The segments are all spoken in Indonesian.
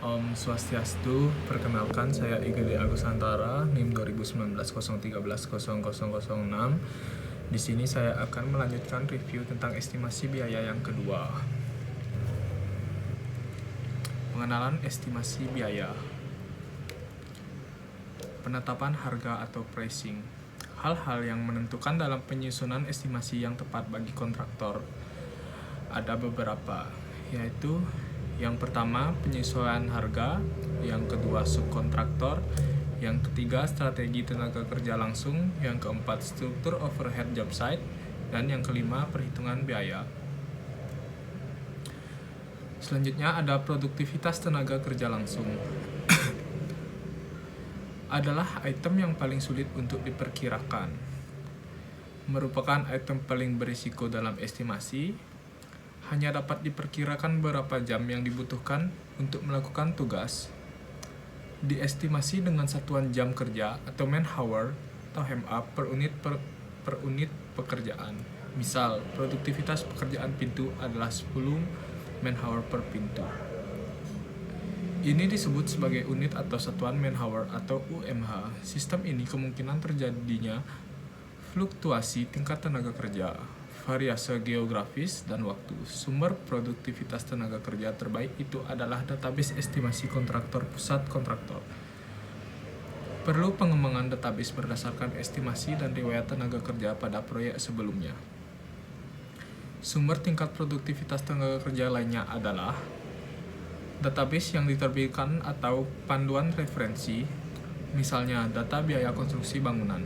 Om Swastiastu, perkenalkan saya Igede Agusantara, NIM 2019-013-00006. Di sini saya akan melanjutkan review tentang estimasi biaya yang kedua. Pengenalan estimasi biaya. Penetapan harga atau pricing. Hal-hal yang menentukan dalam penyusunan estimasi yang tepat bagi kontraktor ada beberapa, yaitu yang pertama penyesuaian harga, yang kedua subkontraktor, yang ketiga strategi tenaga kerja langsung, yang keempat struktur overhead job site, dan yang kelima perhitungan biaya. Selanjutnya ada produktivitas tenaga kerja langsung. Adalah item yang paling sulit untuk diperkirakan. Merupakan item paling berisiko dalam estimasi. Hanya dapat diperkirakan berapa jam yang dibutuhkan untuk melakukan tugas. Diestimasi dengan satuan jam kerja atau man hour atau MA per unit pekerjaan. Misal, produktivitas pekerjaan pintu adalah 10 man hour per pintu. Ini disebut sebagai unit atau satuan man hour atau UMH. Sistem ini kemungkinan terjadinya fluktuasi tingkat tenaga kerja, variase geografis, dan waktu. Sumber produktivitas tenaga kerja terbaik itu adalah database estimasi kontraktor pusat kontraktor. Perlu pengembangan database berdasarkan estimasi dan riwayat tenaga kerja pada proyek sebelumnya. Sumber tingkat produktivitas tenaga kerja lainnya adalah database yang diterbitkan atau panduan referensi, misalnya data biaya konstruksi bangunan.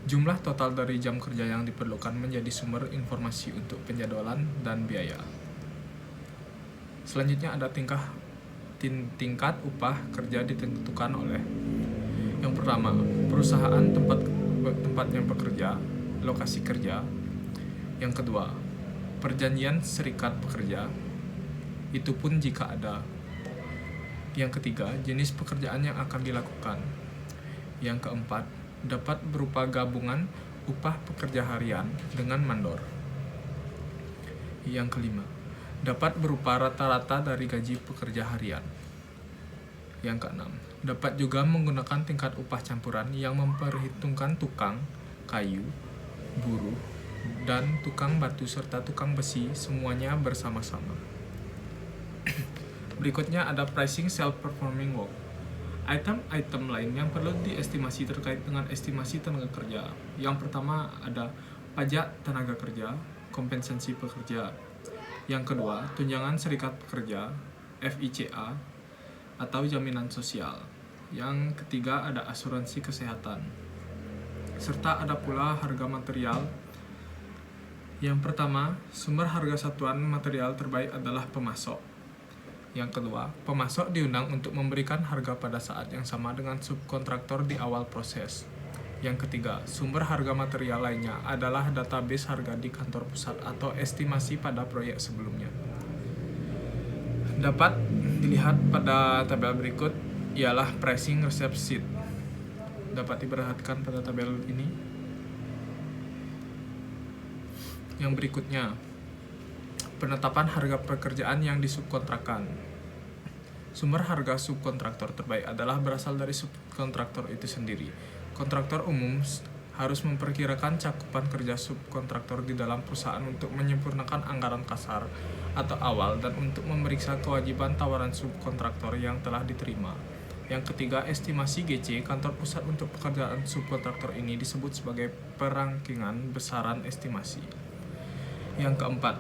Jumlah total dari jam kerja yang diperlukan menjadi sumber informasi untuk penjadwalan dan biaya. Selanjutnya ada tingkat upah kerja ditentukan oleh yang pertama, perusahaan tempatnya bekerja, lokasi kerja. Yang kedua, perjanjian serikat pekerja, itu pun jika ada. Yang ketiga, jenis pekerjaan yang akan dilakukan. Yang keempat, dapat berupa gabungan upah pekerja harian dengan mandor. Yang kelima, dapat berupa rata-rata dari gaji pekerja harian. Yang keenam, dapat juga menggunakan tingkat upah campuran yang memperhitungkan tukang, kayu, buruh, dan tukang batu serta tukang besi semuanya bersama-sama. Berikutnya ada pricing self-performing work. Item-item lain yang perlu diestimasi terkait dengan estimasi tenaga kerja. Yang pertama ada pajak tenaga kerja, kompensasi pekerja. Yang kedua, tunjangan serikat pekerja, FICA, atau jaminan sosial. Yang ketiga ada asuransi kesehatan. Serta ada pula harga material. Yang pertama, sumber harga satuan material terbaik adalah pemasok. Yang kedua, pemasok diundang untuk memberikan harga pada saat yang sama dengan subkontraktor di awal proses. Yang ketiga, sumber harga material lainnya adalah database harga di kantor pusat atau estimasi pada proyek sebelumnya. Dapat dilihat pada tabel berikut ialah pricing receipt sheet. Dapat diperhatikan pada tabel ini. Yang berikutnya, penetapan harga pekerjaan yang disubkontrakkan. Sumber harga subkontraktor terbaik adalah berasal dari subkontraktor itu sendiri. Kontraktor umum harus memperkirakan cakupan kerja subkontraktor di dalam perusahaan untuk menyempurnakan anggaran kasar atau awal dan untuk memeriksa kewajiban tawaran subkontraktor yang telah diterima. Yang ketiga, estimasi GC kantor pusat untuk pekerjaan subkontraktor ini disebut sebagai perangkingan besaran estimasi. Yang keempat,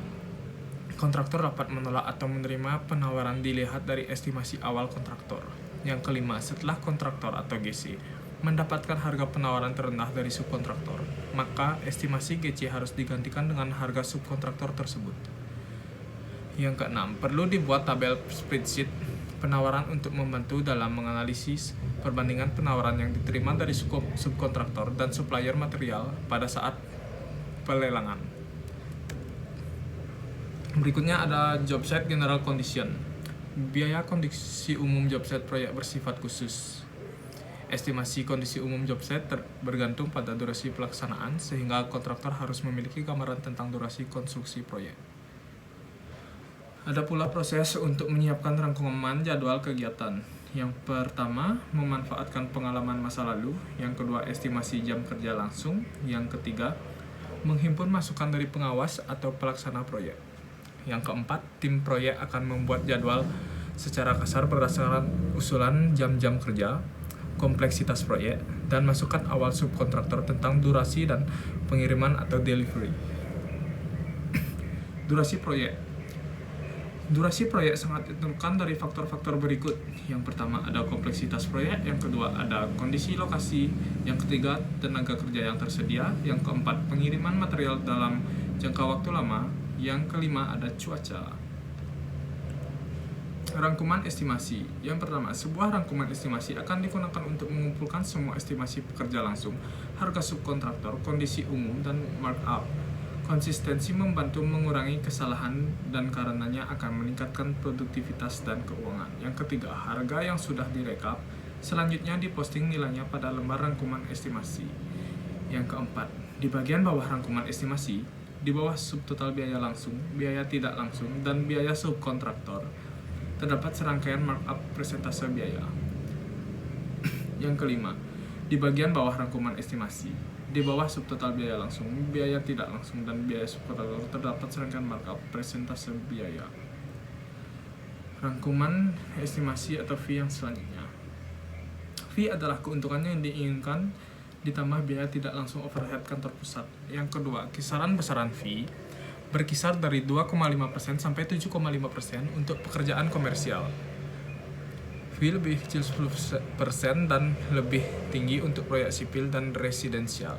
kontraktor dapat menolak atau menerima penawaran dilihat dari estimasi awal kontraktor. Yang kelima, setelah kontraktor atau GC mendapatkan harga penawaran terendah dari subkontraktor, maka estimasi GC harus digantikan dengan harga subkontraktor tersebut. Yang keenam, perlu dibuat tabel spreadsheet penawaran untuk membantu dalam menganalisis perbandingan penawaran yang diterima dari subkontraktor dan supplier material pada saat pelelangan. Berikutnya ada job site general condition. Biaya kondisi umum job site proyek bersifat khusus. Estimasi kondisi umum job site bergantung pada durasi pelaksanaan, sehingga kontraktor harus memiliki gambaran tentang durasi konstruksi proyek. Ada pula proses untuk menyiapkan rangkuman jadwal kegiatan. Yang pertama, memanfaatkan pengalaman masa lalu. Yang kedua, estimasi jam kerja langsung. Yang ketiga, menghimpun masukan dari pengawas atau pelaksana proyek. Yang keempat, tim proyek akan membuat jadwal secara kasar berdasarkan usulan jam-jam kerja, kompleksitas proyek, dan masukan awal subkontraktor tentang durasi dan pengiriman atau delivery. Durasi proyek. Durasi proyek sangat ditentukan dari faktor-faktor berikut. Yang pertama ada kompleksitas proyek, yang kedua ada kondisi lokasi, yang ketiga tenaga kerja yang tersedia, yang keempat pengiriman material dalam jangka waktu lama, yang kelima ada cuaca. Rangkuman estimasi. Yang pertama, sebuah rangkuman estimasi akan digunakan untuk mengumpulkan semua estimasi pekerja langsung, harga subkontraktor, kondisi umum, dan markup. Konsistensi membantu mengurangi kesalahan dan karenanya akan meningkatkan produktivitas dan keuangan. Yang ketiga, harga yang sudah direkap selanjutnya diposting nilainya pada lembar rangkuman estimasi. Yang keempat, di bagian bawah rangkuman estimasi, di bawah subtotal biaya langsung, biaya tidak langsung, dan biaya subkontraktor, terdapat serangkaian markup persentase biaya. Yang kelima, di bagian bawah rangkuman estimasi, di bawah subtotal biaya langsung, biaya tidak langsung, dan biaya subkontraktor, terdapat serangkaian markup persentase biaya. Rangkuman estimasi atau fee yang selanjutnya. Fee adalah keuntungan yang diinginkan ditambah biaya tidak langsung overhead kantor pusat. Yang kedua, kisaran besaran fee berkisar dari 2,5% sampai 7,5% untuk pekerjaan komersial. Fee lebih kecil 10% dan lebih tinggi untuk proyek sipil dan residensial.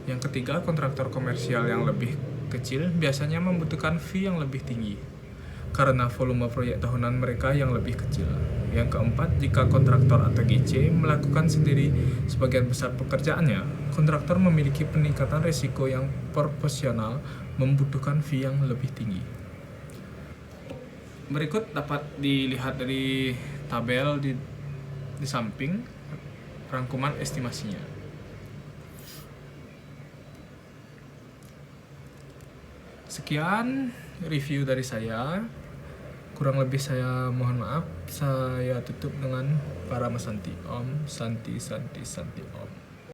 Yang ketiga, kontraktor komersial yang lebih kecil biasanya membutuhkan fee yang lebih tinggi karena volume proyek tahunan mereka yang lebih kecil. Yang keempat, jika kontraktor atau GC melakukan sendiri sebagian besar pekerjaannya, kontraktor memiliki peningkatan risiko yang proporsional membutuhkan fee yang lebih tinggi. Berikut dapat dilihat dari tabel di samping rangkuman estimasinya. Sekian review dari saya. Kurang lebih saya mohon maaf. Saya tutup dengan para Santi Om. Santi Om.